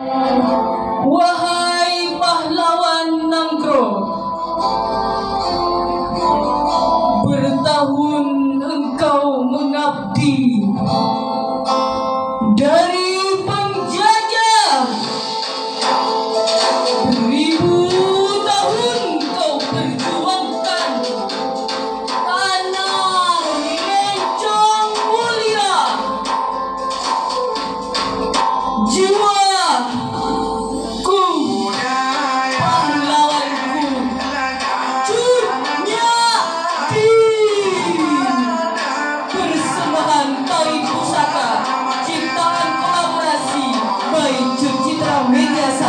Wahai pahlawan Nangkro, bertahun engkau mengabdi dari penjajah. 1000 tahun kau perjuangkan tanah Lencong mulia. Jiwa Media